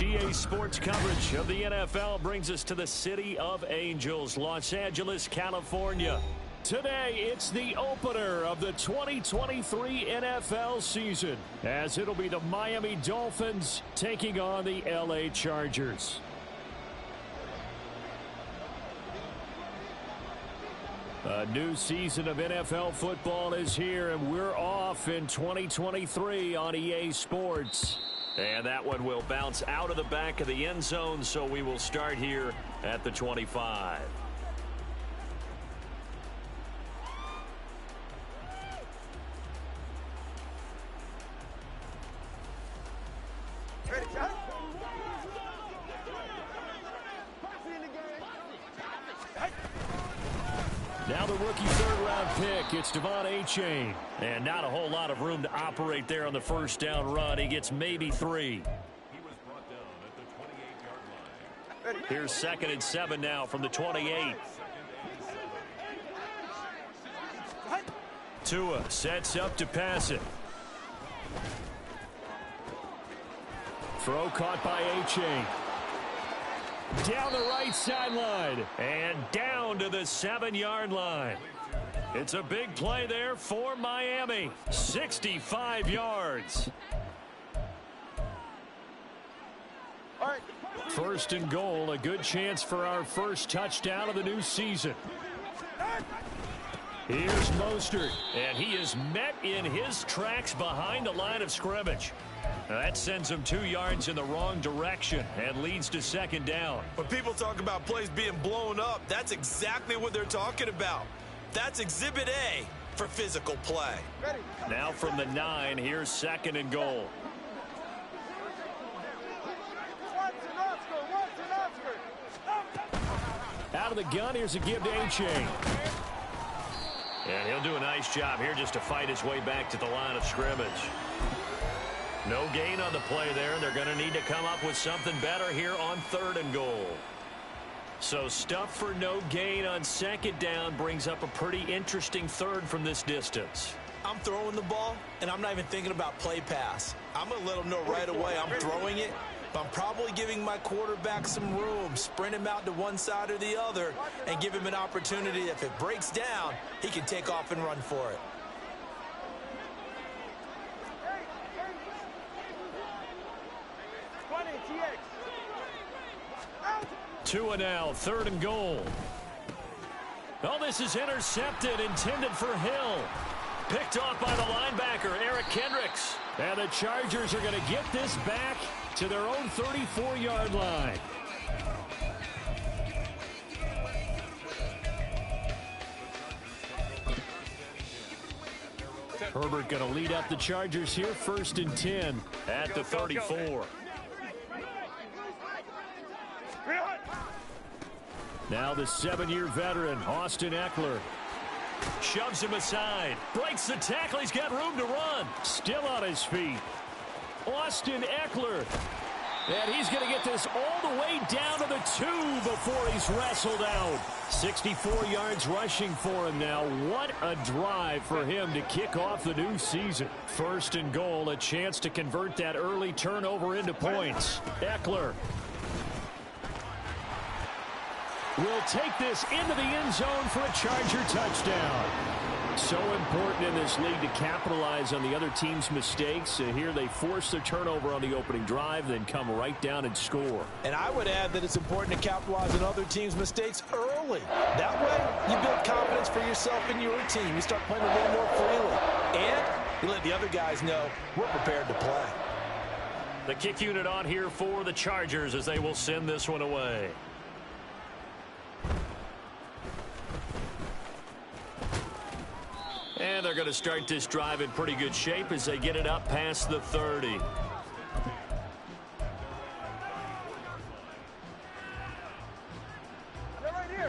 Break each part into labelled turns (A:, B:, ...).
A: EA Sports coverage of the NFL brings us to the City of Angels, Los Angeles, California. Today, it's the opener of the 2023 NFL season, as it'll be the Miami Dolphins taking on the LA Chargers. A new season of NFL football is here, and we're off in 2023 on EA Sports. And that one will bounce out of the back of the end zone, so we will start here at the 25. Now the rookie third-round pick, it's Devon A-Chain. And not a whole lot of room to operate there on the first down run. He gets maybe 3.
B: He was brought down at the 28-yard line.
A: Here's 2nd and 7 now from the 28. Tua sets up to pass it. Throw caught by A-Chain. Down the right sideline and down to the 7-yard line. It's a big play there for Miami. 65 yards. First and goal, a good chance for our first touchdown of the new season. Here's Mostert, and he is met in his tracks behind the line of scrimmage. That sends him 2 yards in the wrong direction and leads to 2nd down.
C: When people talk about plays being blown up, that's exactly what they're talking about. That's Exhibit A for physical play.
A: Now from the 9, here's 2nd and goal. Out of the gun, here's a give to A-Chain. And he'll do a nice job here just to fight his way back to the line of scrimmage. No gain on the play there. They're going to need to come up with something better here on 3rd and goal. So stuff for no gain on 2nd down brings up a pretty interesting 3rd from this distance.
C: I'm throwing the ball, and I'm not even thinking about play pass. I'm going to let them know right away I'm throwing it, but I'm probably giving my quarterback some room, sprint him out to one side or the other, and give him an opportunity. If it breaks down, he can take off and run for it.
A: Tua now, 3rd and goal. Oh, this is intercepted, intended for Hill. Picked off by the linebacker, Eric Kendricks. And the Chargers are going to get this back to their own 34-yard line. Herbert going to lead up the Chargers here, 1st and 10 at the 34. Now the 7-year veteran, Austin Eckler. Shoves him aside. Breaks the tackle. He's got room to run. Still on his feet. Austin Eckler. And he's going to get this all the way down to the 2 before he's wrestled out. 64 yards rushing for him now. What a drive for him to kick off the new season. 1st and goal, a chance to convert that early turnover into points. Eckler will take this into the end zone for a Charger touchdown. So important in this league to capitalize on the other team's mistakes. Here they force the turnover on the opening drive, then come right down and score.
C: And I would add that it's important to capitalize on other teams' mistakes early. That way, you build confidence for yourself and your team. You start playing a little more freely. And you let the other guys know we're prepared to play.
A: The kick unit on here for the Chargers as they will send this one away. And they're going to start this drive in pretty good shape as they get it up past the 30.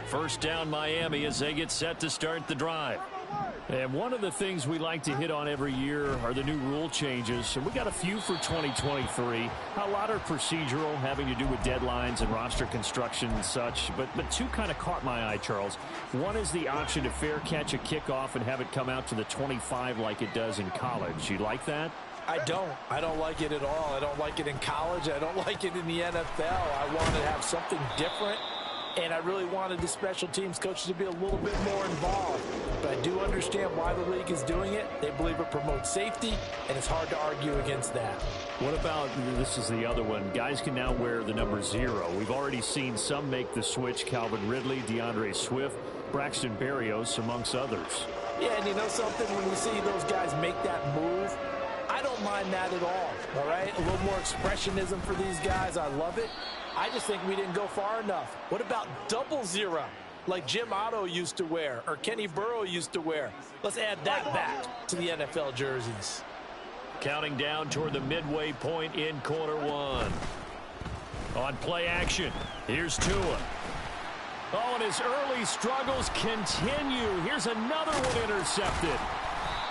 A: First down Miami as they get set to start the drive. And one of the things we like to hit on every year are the new rule changes. And we got a few for 2023. A lot are procedural, having to do with deadlines and roster construction and such. But two kind of caught my eye, Charles. One is the option to fair catch a kickoff and have it come out to the 25 like it does in college. You like that?
C: I don't like it at all. I don't like it in college. I don't like it in the NFL. I wanted to have something different, and I really wanted the special teams coaches to be a little bit more involved. But I do understand why the league is doing it. They believe it promotes safety, and it's hard to argue against that.
A: What about, this is the other one, guys can now wear the number 0. We've already seen some make the switch, Calvin Ridley, DeAndre Swift, Braxton Berrios, amongst others.
C: Yeah, and you know something? When you see those guys make that move, I don't mind that at all right? A little more expressionism for these guys. I love it. I just think we didn't go far enough. What about 00, like Jim Otto used to wear or Kenny Burrow used to wear? Let's add that back to the NFL jerseys.
A: Counting down toward the midway point in quarter 1. On play action, here's Tua. Oh, and his early struggles continue. Here's another one intercepted.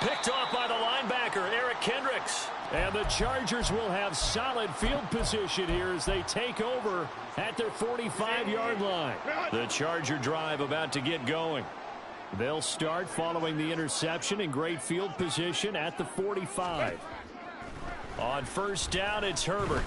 A: Picked off by the linebacker, Eric Kendricks. And the Chargers will have solid field position here as they take over at their 45-yard line. The Charger drive about to get going. They'll start following the interception in great field position at the 45. On first down, it's Herbert.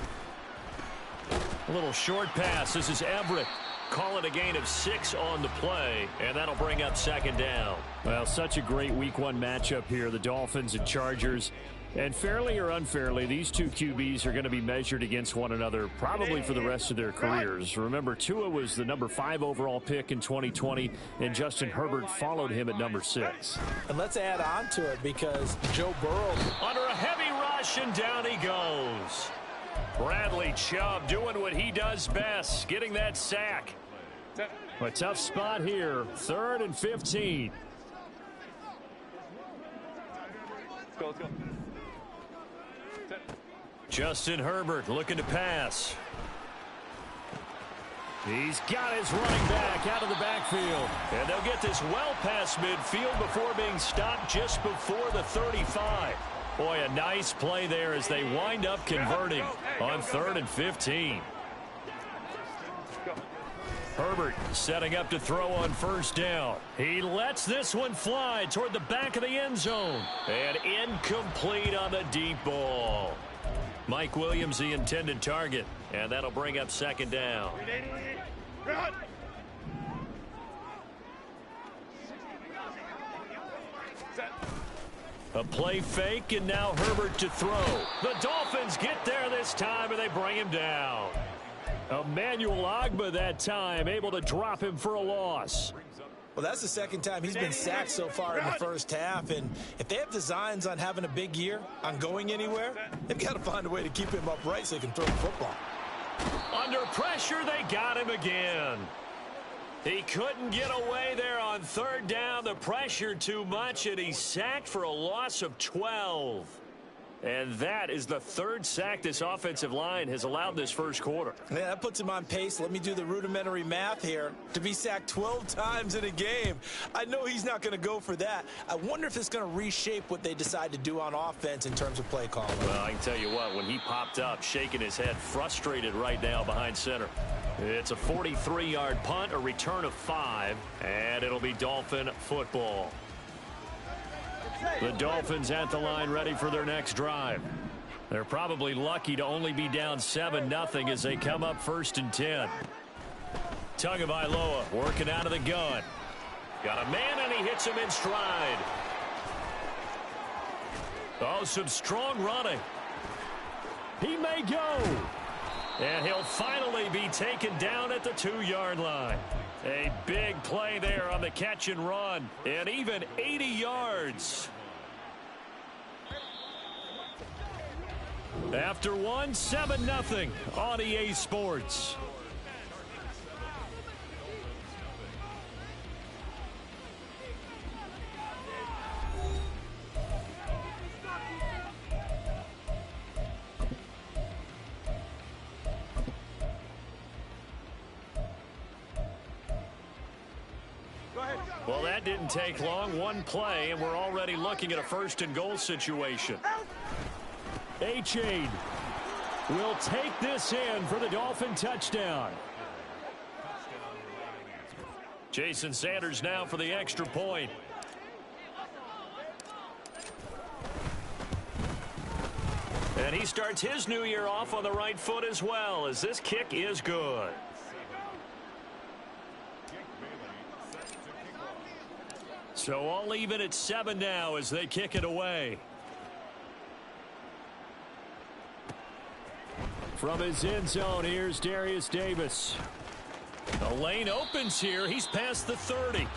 A: A little short pass. This is Everett. Call it a gain of 6 on the play, and that'll bring up second down. Well, such a great week 1 matchup here, the Dolphins and Chargers. And fairly or unfairly, these two QBs are going to be measured against one another probably for the rest of their careers. Remember, Tua was the number 5 overall pick in 2020, and Justin Herbert followed him at number 6.
C: And let's add on to it because Joe Burrow
A: under a heavy rush, and down he goes. Bradley Chubb doing what he does best, getting that sack. A tough spot here, 3rd and 15.
B: Let's go, let's go.
A: Justin Herbert looking to pass. He's got his running back out of the backfield. And they'll get this well past midfield before being stopped just before the 35. Boy, a nice play there as they wind up converting on 3rd and 15. Herbert setting up to throw on first down. He lets this one fly toward the back of the end zone. And incomplete on the deep ball. Mike Williams, the intended target. And that'll bring up second down. A play fake, and now Herbert to throw. The Dolphins get there this time, and they bring him down. Emmanuel Ogbah that time, able to drop him for a loss.
C: Well, that's the second time he's been sacked so far in the first half. And if they have designs on having a big year, on going anywhere, they've got to find a way to keep him upright so he can throw the football.
A: Under pressure, they got him again. He couldn't get away there on 3rd down. The pressure too much, and he's sacked for a loss of 12. And that is the 3rd sack this offensive line has allowed this first quarter.
C: Yeah, that puts him on pace. Let me do the rudimentary math here. To be sacked 12 times in a game, I know he's not going to go for that. I wonder if it's going to reshape what they decide to do on offense in terms of play calling.
A: Well, I can tell you what, when he popped up, shaking his head, frustrated right now behind center. It's a 43-yard punt, a return of 5, and it'll be Dolphin football. The Dolphins at the line ready for their next drive. They're probably lucky to only be down 7-0 as they come up 1st and 10. Tagovailoa working out of the gun. Got a man, and he hits him in stride. Oh, some strong running. He may go. And he'll finally be taken down at the 2-yard line. A big play there on the catch and run. And even 80 yards. After 1, 7-0 on EA Sports. Well, that didn't take long. 1 play, and we're already looking at a 1st and goal situation. Achane will take this in for the Dolphin touchdown. Jason Sanders now for the extra point. And he starts his new year off on the right foot as well, as this kick is good. So all even at 7 now as they kick it away. From his end zone, here's Darius Davis. The lane opens here. He's past the 30.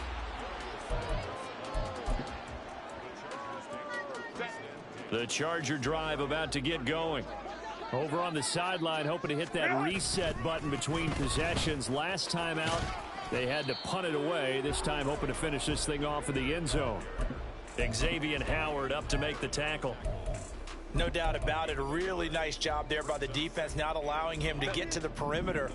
A: The Charger drive about to get going. Over on the sideline, hoping to hit that reset button between possessions. Last time out, they had to punt it away. This time, hoping to finish this thing off in the end zone. Xavier Howard up to make the tackle.
C: No doubt about it. A really nice job there by the defense, not allowing him to get to the perimeter.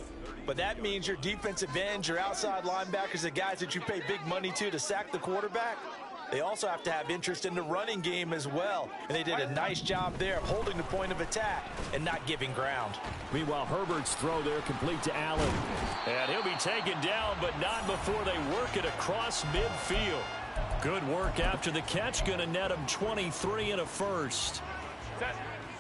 C: But that means your defensive ends, your outside linebackers, the guys that you pay big money to sack the quarterback, they also have to have interest in the running game as well. And they did a nice job there of holding the point of attack and not giving ground.
A: Meanwhile, Herbert's throw there complete to Allen. And he'll be taken down, but not before they work it across midfield. Good work after the catch. Going to net him 23 and a first.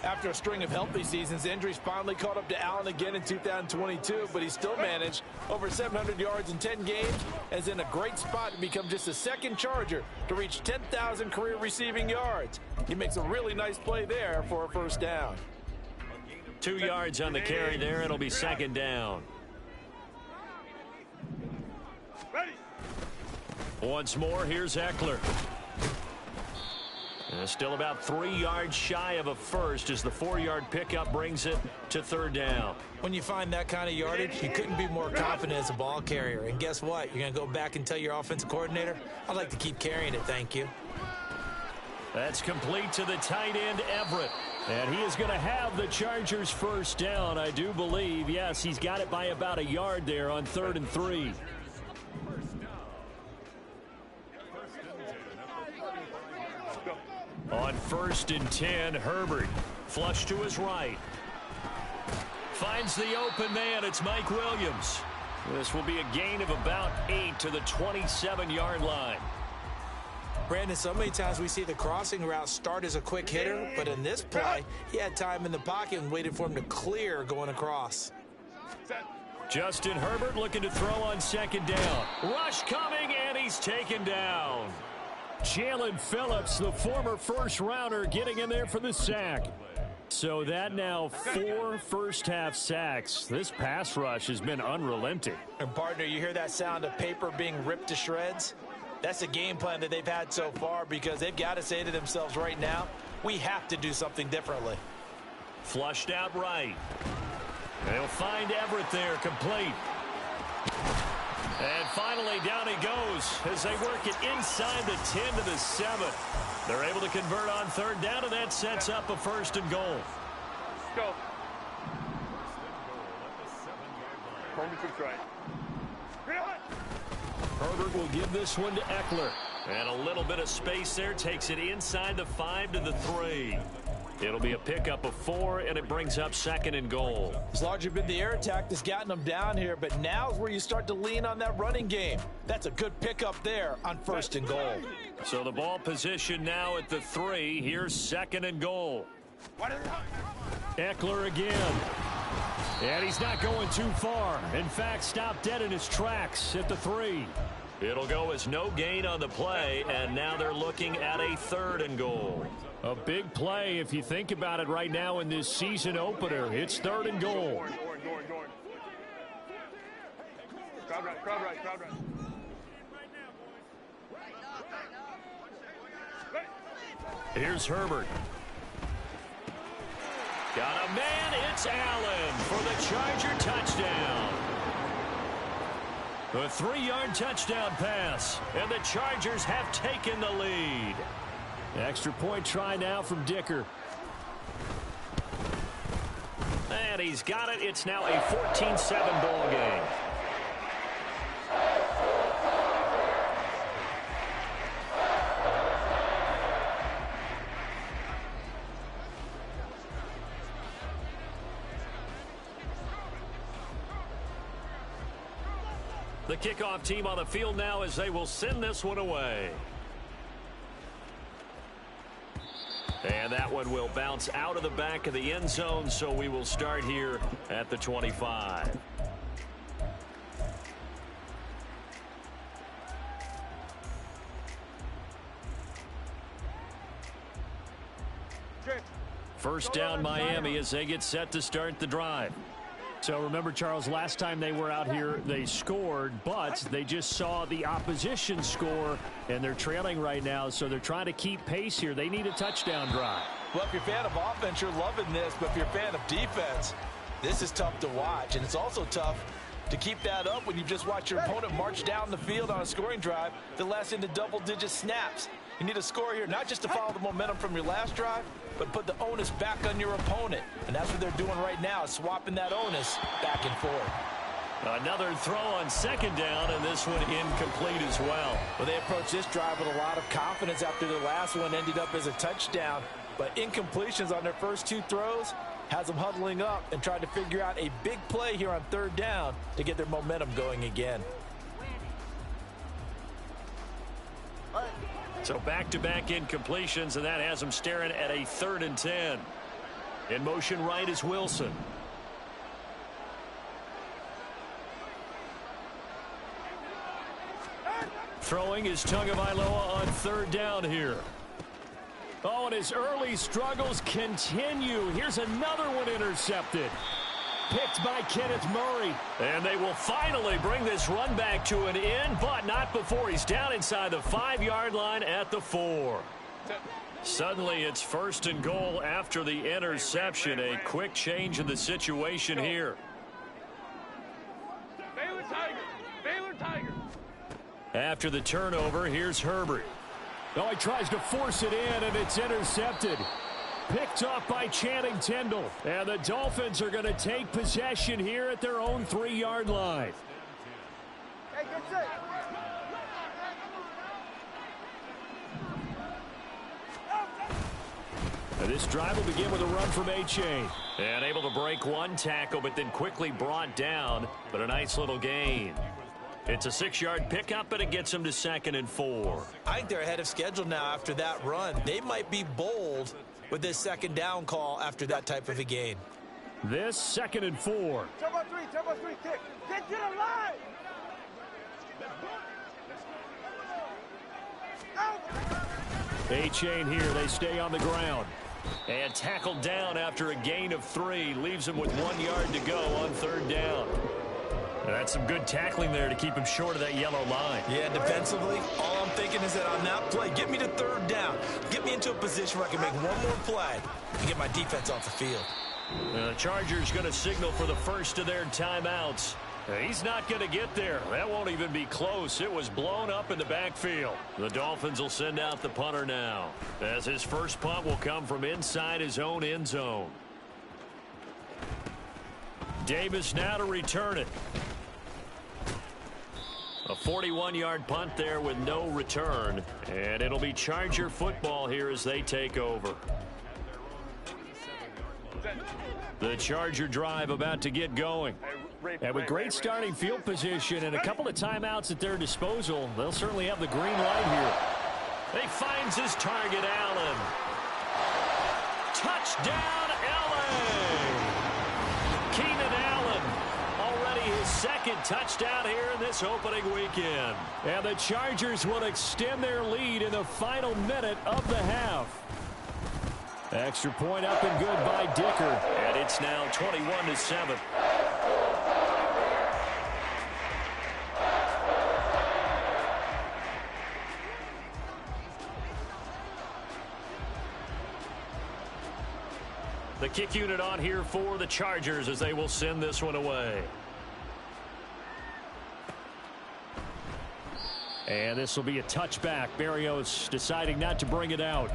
C: After a string of healthy seasons, injuries finally caught up to Allen again in 2022, but he still managed over 700 yards in 10 games and is in a great spot to become just the second Charger to reach 10,000 career receiving yards. He makes a really nice play there for a first down.
A: 2 yards on the carry there. It'll be second down. Once more, here's Eckler. Still about 3 yards shy of a first as the 4-yard pickup brings it to third down.
C: When you find that kind of yardage, you couldn't be more confident as a ball carrier. And guess what? You're going to go back and tell your offensive coordinator, I'd like to keep carrying it, thank you.
A: That's complete to the tight end, Everett. And he is going to have the Chargers first down, I do believe. Yes, he's got it by about a yard there on 3rd and 3. On 1st and 10, Herbert. Flush to his right. Finds the open man. It's Mike Williams. This will be a gain of about 8 to the 27-yard line.
C: Brandon, so many times we see the crossing route start as a quick hitter, but in this play, he had time in the pocket and waited for him to clear going across.
A: Justin Herbert looking to throw on 2nd down. Rush coming, and he's taken down. Jalen Phillips, the former first-rounder, getting in there for the sack. So that now 4 first-half sacks. This pass rush has been unrelenting.
C: And, partner, you hear that sound of paper being ripped to shreds? That's the game plan that they've had so far because they've got to say to themselves right now, we have to do something differently.
A: Flushed out right. They'll find Everett there, complete. And finally, down he goes as they work it inside the 10 to the 7. They're able to convert on 3rd down, and that sets up a 1st and goal.
D: Go.
A: Herbert will give this one to Eckler. And a little bit of space there takes it inside the 5 to the 3. It'll be a pickup of 4, and it brings up 2nd and goal.
C: It's largely been the air attack that's gotten them down here, but now's where you start to lean on that running game. That's a good pickup there on 1st and goal.
A: So the ball position now at the 3. Here's 2nd and goal. Eckler again. And he's not going too far. In fact, stopped dead in his tracks at the 3. It'll go as no gain on the play, and now they're looking at a 3rd and goal. A big play if you think about it right now in this season opener. It's 3rd and goal.
D: Crowd right.
A: Here's Herbert. Got a man. It's Allen for the Charger touchdown. A 3-yard touchdown pass, and the Chargers have taken the lead. Extra point try now from Dicker. And he's got it. It's now a 14-7 ball game. The kickoff team on the field now as they will send this one away. And And that one will bounce out of the back of the end zone, so we will start here at the 25. First down, Miami, as they get set to start the drive.
E: So remember, Charles, last time they were out here, they scored, but they just saw the opposition score, and they're trailing right now, so they're trying to keep pace here. They need a touchdown drive.
C: Well, if you're a fan of offense, you're loving this, but if you're a fan of defense, this is tough to watch, and it's also tough to keep that up when you just watch your opponent march down the field on a scoring drive that lasts into double-digit snaps. You need a score here, not just to follow the momentum from your last drive, but put the onus back on your opponent. And that's what they're doing right now, swapping that onus back and forth.
A: Another throw on second down, and this one incomplete as well.
C: Well, they approached this drive with a lot of confidence after their last one ended up as a touchdown. But incompletions on their first two throws has them huddling up and trying to figure out a big play here on third down to get their momentum going again.
A: So back-to-back incompletions, and that has them staring at a 3rd and 10. In motion right is Wilson. Throwing is Tagovailoa on third down here. Oh, and his early struggles continue. Here's another one intercepted. Picked by Kenneth Murray. And they will finally bring this run back to an end, but not before he's down inside the 5-yard line at the 4. Suddenly it's 1st and goal after the interception. A quick change in the situation here.
D: Baylor Tiger. Baylor Tiger.
A: After the turnover, here's Herbert.
E: Oh, he tries to force it in, and it's intercepted. Picked off by Channing Tindall. And the Dolphins are going to take possession here at their own 3-yard line.
D: Hey, get set.
E: This drive will begin with a run from A-Chain.
A: And able to break one tackle, but then quickly brought down. But a nice little gain. It's a 6-yard pickup, and it gets them to 2nd and 4.
C: I think they're ahead of schedule now after that run. They might be bold with this 2nd down call after that type of a gain.
E: This 2nd and 4.
D: Turbo 3, kick. Get to the line.
E: A-Chain here, they stay on the ground.
A: And tackled down after a gain of 3. Leaves him with 1 yard to go on third down. That's some good tackling there to keep him short of that yellow line.
C: Yeah, defensively, all I'm thinking is that on that play, get me to third down. Get me into a position where I can make one more play and get my defense off the field.
A: The Chargers going to signal for the first of their timeouts. He's not going to get there. That won't even be close. It was blown up in the backfield. The Dolphins will send out the punter now, as his first punt will come from inside his own end zone. Davis now to return it. A 41-yard punt there with no return. And it'll be Charger football here as they take over. The Charger drive about to get going.
E: And with great starting field position and a couple of timeouts at their disposal, they'll certainly have the green light here.
A: He finds his target, Allen. Touchdown, LA! Keenan Allen, already his 2nd touchdown here in this opening weekend.
E: And the Chargers will extend their lead in the final minute of the half. Extra point up and good by Dicker.
A: And it's now 21-7. The kick unit on here for the Chargers as they will send this one away.
E: And this will be a touchback. Berrios deciding not to bring it out.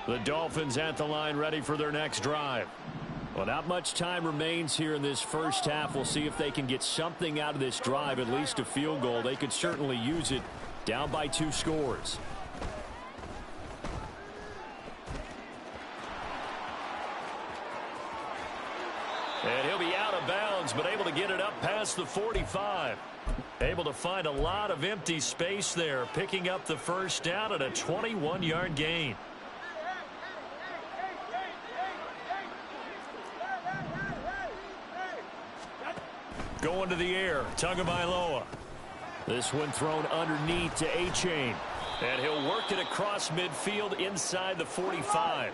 A: The Dolphins at the line ready for their next drive.
E: Well, not much time remains here in this first half. We'll see if they can get something out of this drive, at least a field goal. They could certainly use it down by 2 scores.
A: And he'll be out of bounds, but able to get it up past the 45. Able to find a lot of empty space there, picking up the first down at a 21-yard gain. Going to the air, Tagovailoa. This one thrown underneath to A-Chain. And he'll work it across midfield inside the 45.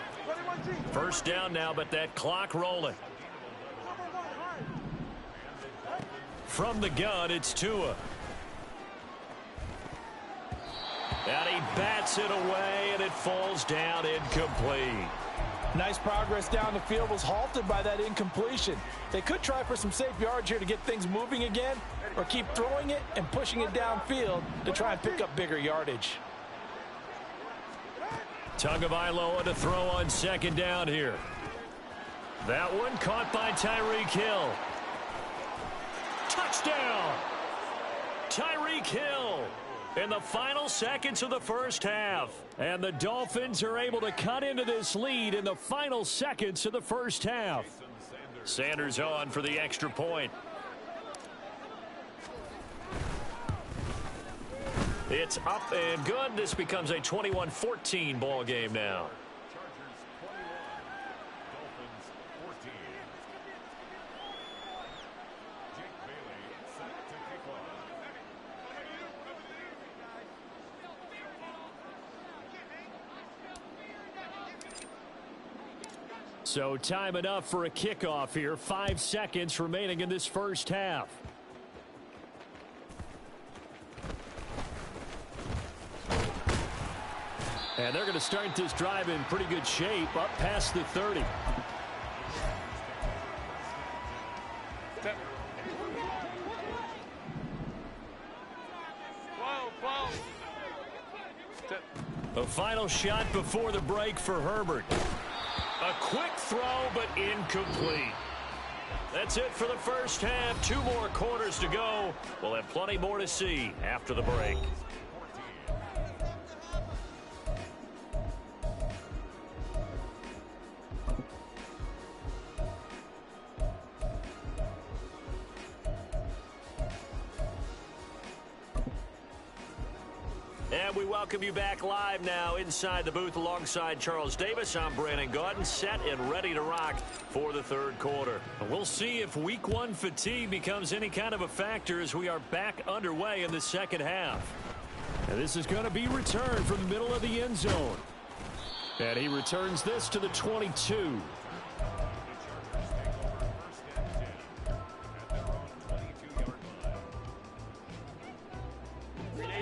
A: First down now, but that clock rolling. From the gun, it's Tua. And he bats it away, and it falls down incomplete.
C: Nice progress down the field, was halted by that incompletion. They could try for some safe yards here to get things moving again, or keep throwing it and pushing it downfield to try and pick up bigger yardage.
A: Tagovailoa to throw on second down here. That one caught by Tyreek Hill. Touchdown! Tyreek Hill in the final seconds of the first half. And the Dolphins are able to cut into this lead in the final seconds of the first half. Sanders on for the extra point. It's up and good. This becomes a 21-14 ball game now. So time enough for a kickoff here. 5 seconds remaining in this first half. And they're going to start this drive in pretty good shape, up past the 30. A final shot before the break for Herbert. A quick throw, but incomplete. That's it for the first half. 2 more quarters to go. We'll have plenty more to see after the break. And we welcome you back live now inside the booth alongside Charles Davis. I'm Brandon Gaudin, set and ready to rock for the third quarter. We'll see if week 1 fatigue becomes any kind of a factor as we are back underway in the second half. And this is going to be returned from the middle of the end zone. And he returns this to the 22.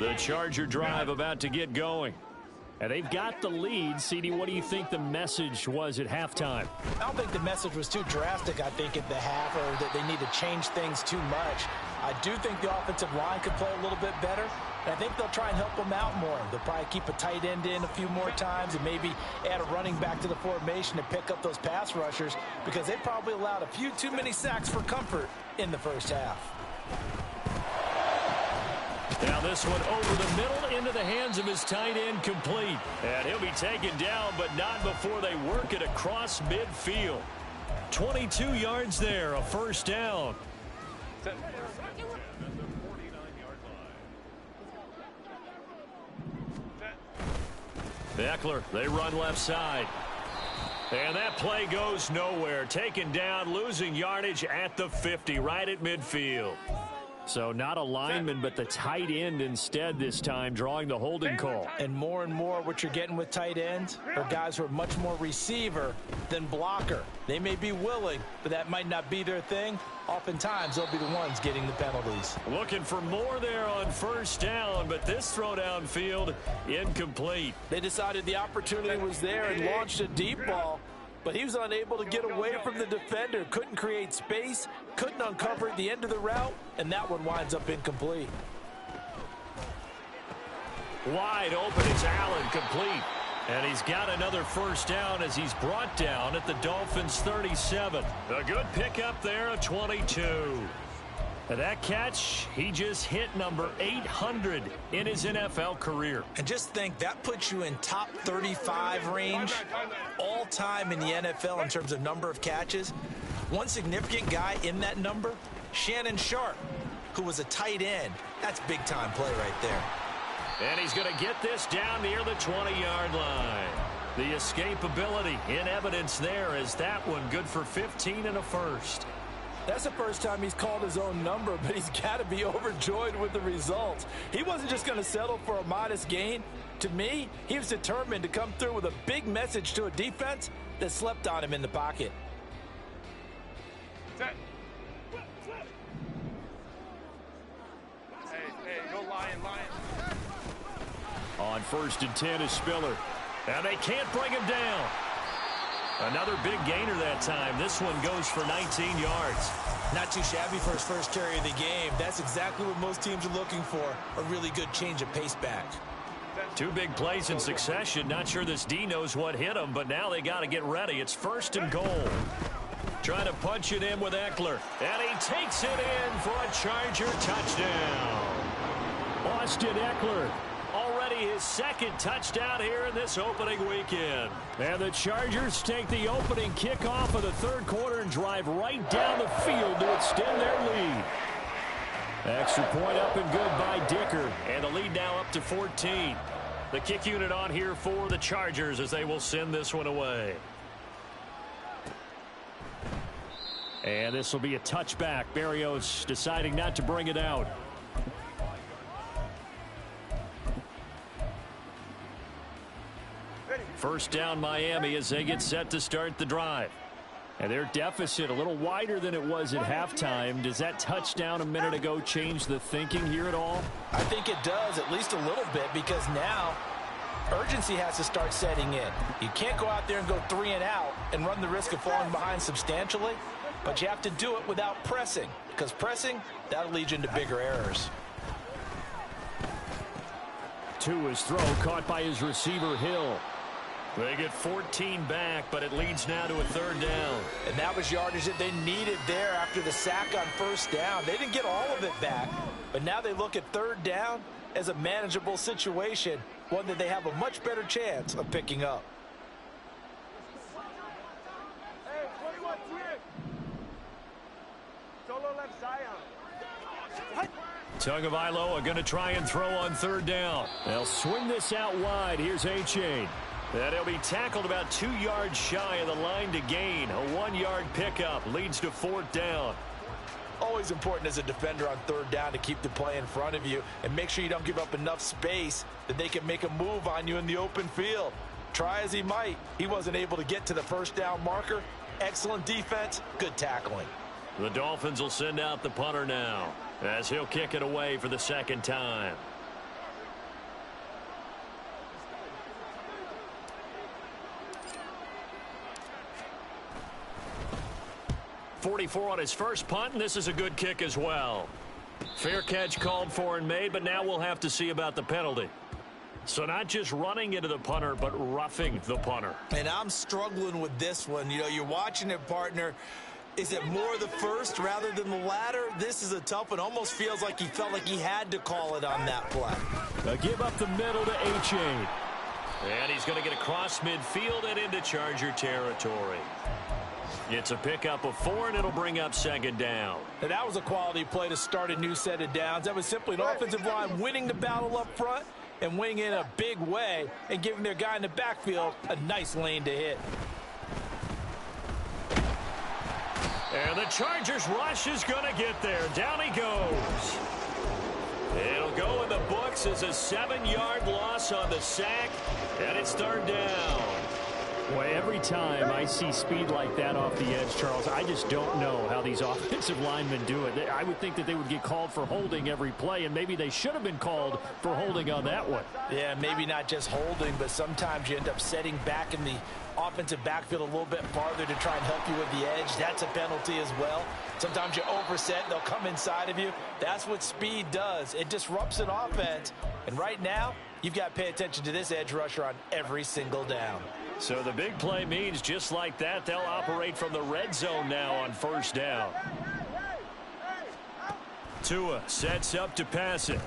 A: The Charger drive about to get going. And they've got the lead. CD, what do you think the message was at halftime?
C: I don't think the message was too drastic, I think, at the half, or that they need to change things too much. I do think the offensive line could play a little bit better, and I think they'll try and help them out more. They'll probably keep a tight end in a few more times and maybe add a running back to the formation to pick up those pass rushers, because they probably allowed a few too many sacks for comfort in the first half.
A: Now this one over the middle into the hands of his tight end, complete. And he'll be taken down, but not before they work it across midfield. 22 yards there, a first down. Eckler, they run left side. And that play goes nowhere. Taken down, losing yardage at the 50, right at midfield. So not a lineman, but the tight end instead this time, drawing the holding call.
C: And more what you're getting with tight ends are guys who are much more receiver than blocker. They may be willing, but that might not be their thing. Oftentimes, they'll be the ones getting the penalties.
A: Looking for more there on first down, but this throw downfield, incomplete.
C: They decided the opportunity was there and launched a deep ball, but he was unable to get away from the defender. Couldn't create space, couldn't uncover the end of the route, and that one winds up incomplete.
A: Wide open, it's Allen, complete. And he's got another first down as he's brought down at the Dolphins' 37. A good pickup there, a 22. And that catch, he just hit number 800 in his NFL career.
C: And just think, that puts you in top 35 range all time in the NFL in terms of number of catches. One significant guy in that number, Shannon Sharp, who was a tight end. That's big-time play right there.
A: And he's going to get this down near the 20-yard line. The escapability in evidence there as that one good for 15 and a first.
F: That's the first time he's called his own number, but he's got to be overjoyed with the results. He wasn't just going to settle for a modest gain. To me, he was determined to come through with a big message to a defense that slept on him in the pocket.
D: Set. Hey, go Lion.
A: On 1st and 10 is Spiller. And they can't bring him down. Another big gainer that time. This one goes for 19 yards.
C: Not too shabby for his first carry of the game. That's exactly what most teams are looking for, a really good change of pace back.
A: 2 big plays in succession. Not sure this D knows what hit him, but now they got to get ready. It's 1st and goal. Trying to punch it in with Eckler. And he takes it in for a Charger touchdown. Austin Eckler. Already his 2nd touchdown here in this opening weekend. And the Chargers take the opening kickoff of the 3rd quarter and drive right down the field to extend their lead. Extra point up and good by Dicker. And the lead now up to 14. The kick unit on here for the Chargers as they will send this one away. And this will be a touchback. Berrios deciding not to bring it out. First down Miami as they get set to start the drive. And their deficit a little wider than it was at halftime. Does that touchdown a minute ago change the thinking here at all?
F: I think it does, at least a little bit, because now urgency has to start setting in. You can't go out there and go 3 and out and run the risk of falling behind substantially, but you have to do it without pressing, because pressing, that'll lead you into bigger errors.
A: To his throw, caught by his receiver Hill. They get 14 back, but it leads now to a 3rd down.
F: And that was yardage that they needed there after the sack on 1st down. They didn't get all of it back, but now they look at 3rd down as a manageable situation, one that they have a much better chance of picking up.
D: Hey, 21 twin. Solo left Zion.
A: Tagovailoa going to try and throw on 3rd down. They'll swing this out wide. Here's A-Chain. And he'll be tackled about 2 yards shy of the line to gain. A 1-yard pickup leads to 4th down.
F: Always important as a defender on 3rd down to keep the play in front of you and make sure you don't give up enough space that they can make a move on you in the open field. Try as he might, he wasn't able to get to the 1st down marker. Excellent defense, good tackling.
A: The Dolphins will send out the punter now as he'll kick it away for the 2nd time. 44 on his first punt, and this is a good kick as well. Fair catch called for and made, but now we'll have to see about the penalty. So not just running into the punter, but roughing the punter.
C: And I'm struggling with this one. You know, you're watching it, partner. Is it more the first rather than the latter? This is a tough one. Almost feels like he felt like he had to call it on that play.
A: A give up the middle to A-Chain. And he's going to get across midfield and into Charger territory. It's a pickup of 4, and it'll bring up 2nd down.
F: And that was a quality play to start a new set of downs. That was simply an offensive line winning the battle up front and winning in a big way and giving their guy in the backfield a nice lane to hit.
A: And the Chargers rush is going to get there. Down he goes. It'll go in the books as a 7-yard loss on the sack, and it's 3rd down.
E: Boy, every time I see speed like that off the edge, Charles, I just don't know how these offensive linemen do it. I would think that they would get called for holding every play, and maybe they should have been called for holding on that one.
F: Yeah, maybe not just holding, but sometimes you end up setting back in the offensive backfield a little bit farther to try and help you with the edge. That's a penalty as well. Sometimes you overset, they'll come inside of you. That's what speed does. It disrupts an offense, and right now, you've got to pay attention to this edge rusher on every single down.
A: So the big play means just like that, they'll operate from the red zone now on 1st down. Tua sets up to pass it.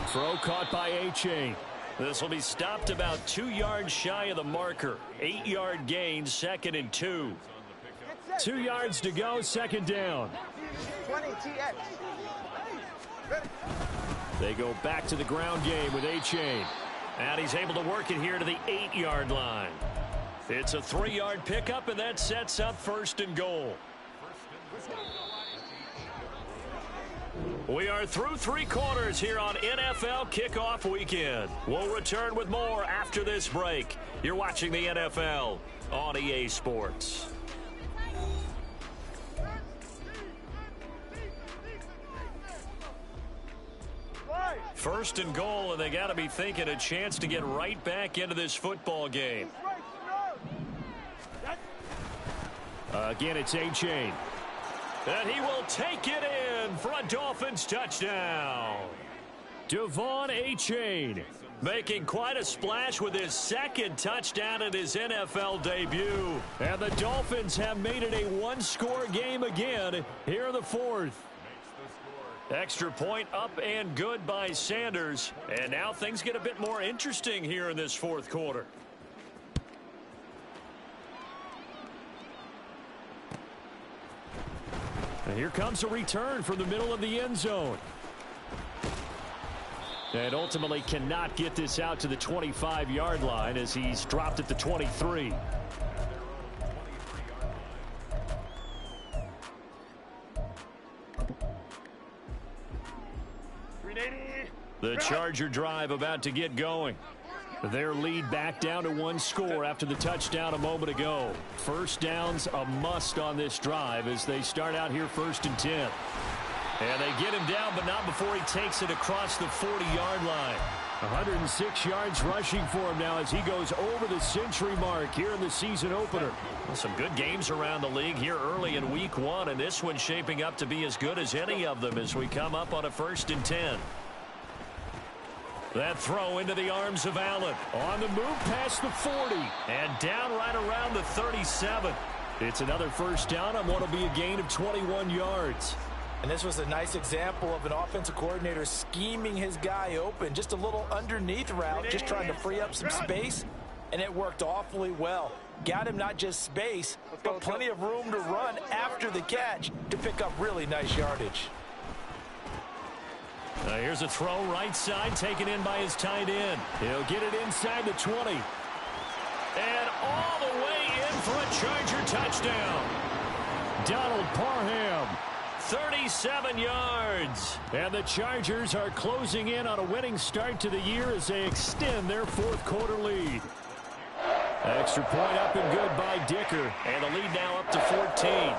A: Throw caught by A-Chain. This will be stopped about 2 yards shy of the marker. 8-yard gain, 2nd and 2.
D: Get
A: 2 yards to go, second down.
D: 20 TX.
A: They go back to the ground game with A-Chain. And he's able to work it here to the 8-yard line. It's a 3-yard pickup, and that sets up first and goal. We are through 3 quarters here on NFL Kickoff Weekend. We'll return with more after this break. You're watching the NFL on EA Sports. First and goal, and they got to be thinking a chance to get right back into this football game. Again, it's A-Chain. And he will take it in for a Dolphins touchdown. Devon A-Chain making quite a splash with his second touchdown in his NFL debut. And the Dolphins have made it a one-score game again here in the fourth. Extra point up and good by Sanders. And now things get a bit more interesting here in this fourth quarter. And here comes a return from the middle of the end zone. And ultimately cannot get this out to the 25-yard line as he's dropped at the 23. The Charger drive about to get going. Their lead back down to 1 score after the touchdown a moment ago. First down's a must on this drive as they start out here 1st and 10. And they get him down, but not before he takes it across the 40-yard line. 106 yards rushing for him now as he goes over the century mark here in the season opener. Well, some good games around the league here early in week 1, and this one's shaping up to be as good as any of them as we come up on a 1st and 10. That throw into the arms of Allen. On the move past the 40. And down right around the 37. It's another first down on what will be a gain of 21 yards.
F: And this was a nice example of an offensive coordinator scheming his guy open. Just a little underneath route, just trying to free up some space. And it worked awfully well. Got him not just space, but plenty of room to run after the catch to pick up really nice yardage.
A: Here's a throw right side taken in by his tight end. He'll get it inside the 20. And all the way in for a Charger touchdown. Donald Parham, 37 yards. And the Chargers are closing in on a winning start to the year as they extend their fourth quarter lead. Extra point up and good by Dicker. And the lead now up to 14.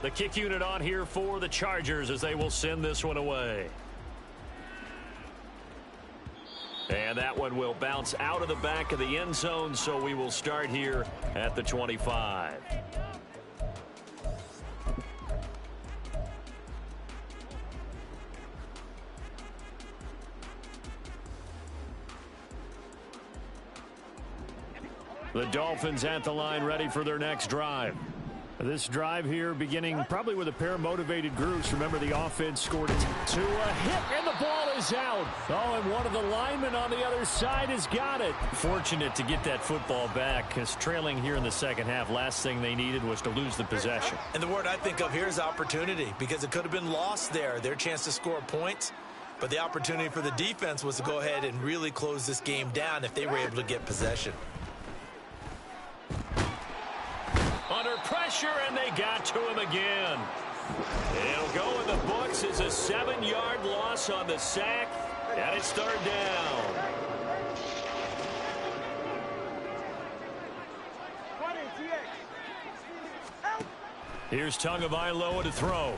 A: The kick unit on here for the Chargers as they will send this one away. And that one will bounce out of the back of the end zone, so we will start here at the 25. The Dolphins at the line ready for their next drive. This drive here beginning probably with a pair of motivated groups. Remember, the offense scored it to a hit, and the ball is out. Oh, and one of the linemen on the other side has got it. Fortunate to get that football back because trailing here in the second half, last thing they needed was to lose the possession.
C: And the word I think of here is opportunity because it could have been lost there. Their chance to score points. But the opportunity for the defense was to go ahead and really close this game down if they were able to get possession.
A: Under pressure, and they got to him again. It'll go in the books as a 7-yard loss on the sack, and it's third down. Here's Tagovailoa to throw.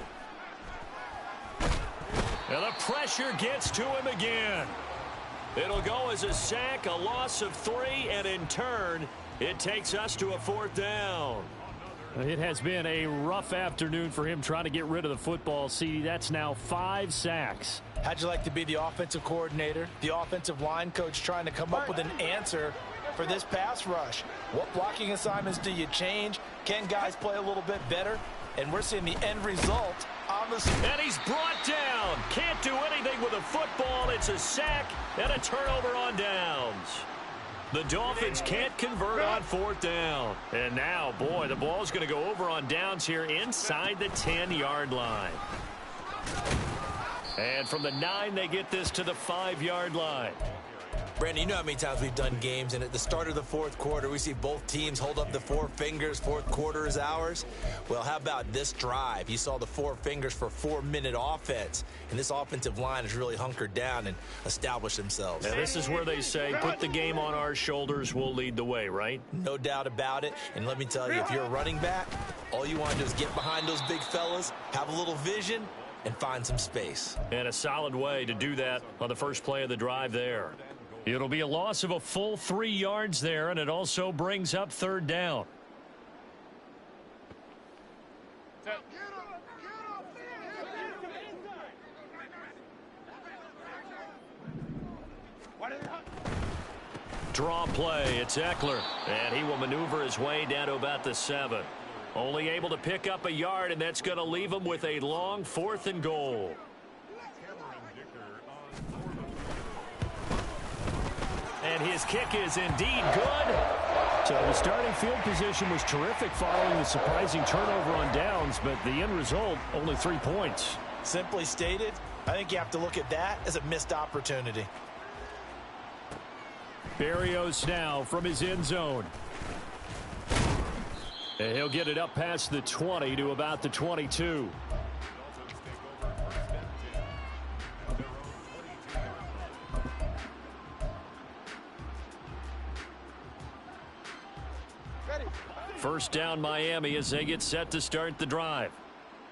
A: And the pressure gets to him again. It'll go as a sack, a loss of 3, and in turn, it takes us to a fourth down.
E: It has been a rough afternoon for him trying to get rid of the football. See, that's now 5 sacks.
F: How'd you like to be the offensive coordinator, the offensive line coach trying to come up with an answer for this pass rush? What blocking assignments do you change? Can guys play a little bit better? And we're seeing the end result on the...
A: And he's brought down. Can't do anything with a football. It's a sack and a turnover on downs. The Dolphins can't convert on 4th down. And now, boy, the ball's going to go over on downs here inside the 10-yard line. And from the 9, they get this to the 5-yard line.
C: Brandon, you know how many times we've done games, and at the start of the 4th quarter, we see both teams hold up the 4 fingers, 4th quarter is ours. Well, how about this drive? You saw the 4 fingers for 4-minute offense, and this offensive line has really hunkered down and established themselves.
A: And this is where they say, put the game on our shoulders, we'll lead the way, right?
C: No doubt about it, and let me tell you, if you're a running back, all you want to do is get behind those big fellas, have a little vision, and find some space.
A: And a solid way to do that on the first play of the drive there. It'll be a loss of a full 3 yards there, and it also brings up 3rd down. Draw play, it's Eckler, and he will maneuver his way down to about the 7. Only able to pick up a yard, and that's going to leave him with a long 4th and goal. And his kick is indeed good. So the starting field position was terrific following the surprising turnover on downs, but the end result, only 3 points.
F: Simply stated, I think you have to look at that as a missed opportunity.
E: Berrios now from his end zone. And he'll get it up past the 20 to about the 22. First down Miami as they get set to start the drive.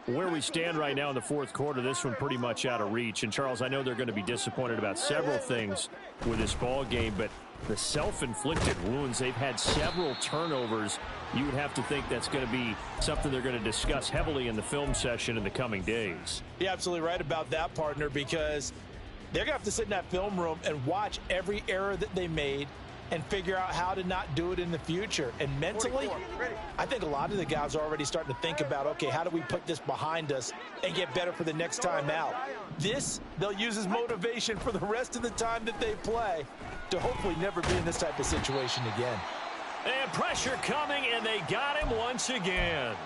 E: Where we stand right now in the 4th quarter, this one pretty much out of reach. And, Charles, I know they're going to be disappointed about several things with this ball game, but the self-inflicted wounds, they've had several turnovers. You would have to think that's going to be something they're going to discuss heavily in the film session in the coming days.
F: You're absolutely right about that, partner, because they're going to have to sit in that film room and watch every error that they made and figure out how to not do it in the future. And mentally, I think a lot of the guys are already starting to think about, okay, how do we put this behind us and get better for the next time out? This, they'll use as motivation for the rest of the time that they play to hopefully never be in this type of situation again.
A: And pressure coming, and they got him once again.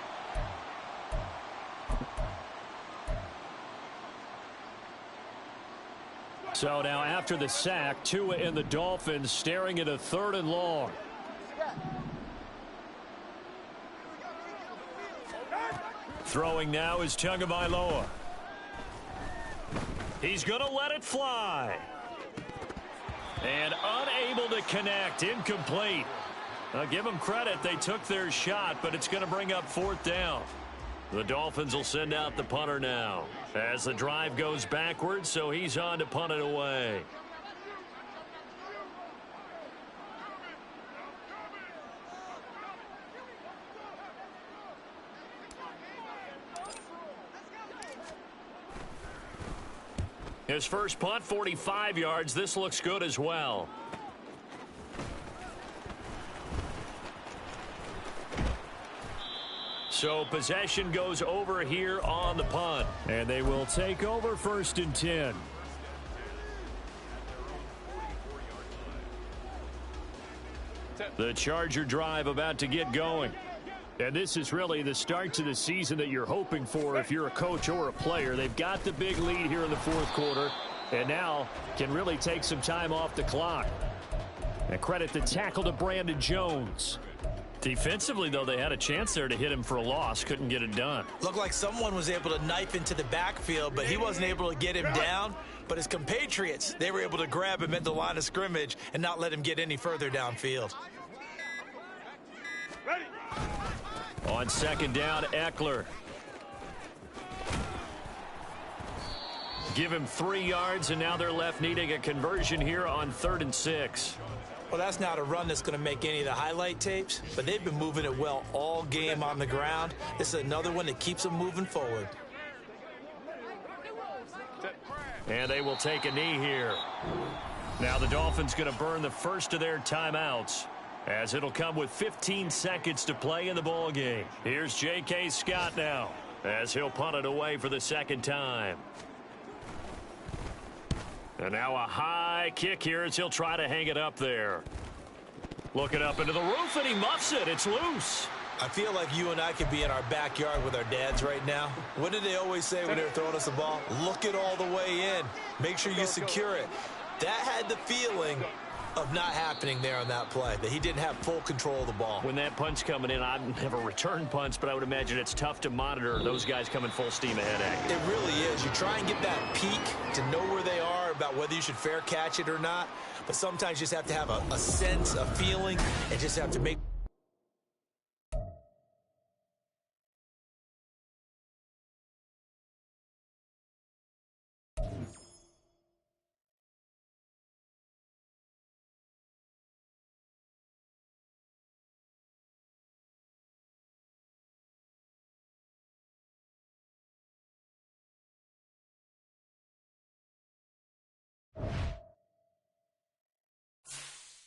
A: So now after the sack, Tua and the Dolphins staring at a 3rd and long. Throwing now is Tagovailoa. He's going to let it fly. And unable to connect, incomplete. I'll give them credit, they took their shot, but it's going to bring up 4th down. The Dolphins will send out the punter now as the drive goes backwards, so he's on to punt it away. His first punt, 45 yards. This looks good as well. So possession goes over here on the punt. And they will take over 1st and 10. The Charger drive about to get going. And this is really the start to the season that you're hoping for if you're a coach or a player. They've got the big lead here in the 4th quarter and now can really take some time off the clock. And credit the tackle to Brandon Jones. Defensively, though, they had a chance there to hit him for a loss. Couldn't get it done.
C: Looked like someone was able to knife into the backfield, but he wasn't able to get him down. But his compatriots, they were able to grab him at the line of scrimmage and not let him get any further downfield.
A: On 2nd down, Eckler. Give him 3 yards, and now they're left needing a conversion here on 3rd and 6.
C: Well, that's not a run that's going to make any of the highlight tapes, but they've been moving it well all game on the ground. This is another one that keeps them moving forward.
A: And they will take a knee here. Now the Dolphins going to burn the first of their timeouts. as it'll come with 15 seconds to play in the ball game. Here's J.K. Scott now, as he'll punt it away for the second time. And now a high kick here as he'll try to hang it up there. Looking up into the roof, and he muffs it. It's loose.
C: I feel like you and I could be in our backyard with our dads right now. What did they always say when they were throwing us the ball? Look it all the way in. Make sure you secure it. That had the feeling of not happening there on that play, that he didn't have full control of the ball.
A: When that punch coming in, I've never returned punts, but I would imagine it's tough to monitor those guys coming full steam ahead at you.
C: It really is. You try and get that peek to know where they are, about whether you should fair catch it or not, but sometimes you just have to have a sense, a feeling, and just have to make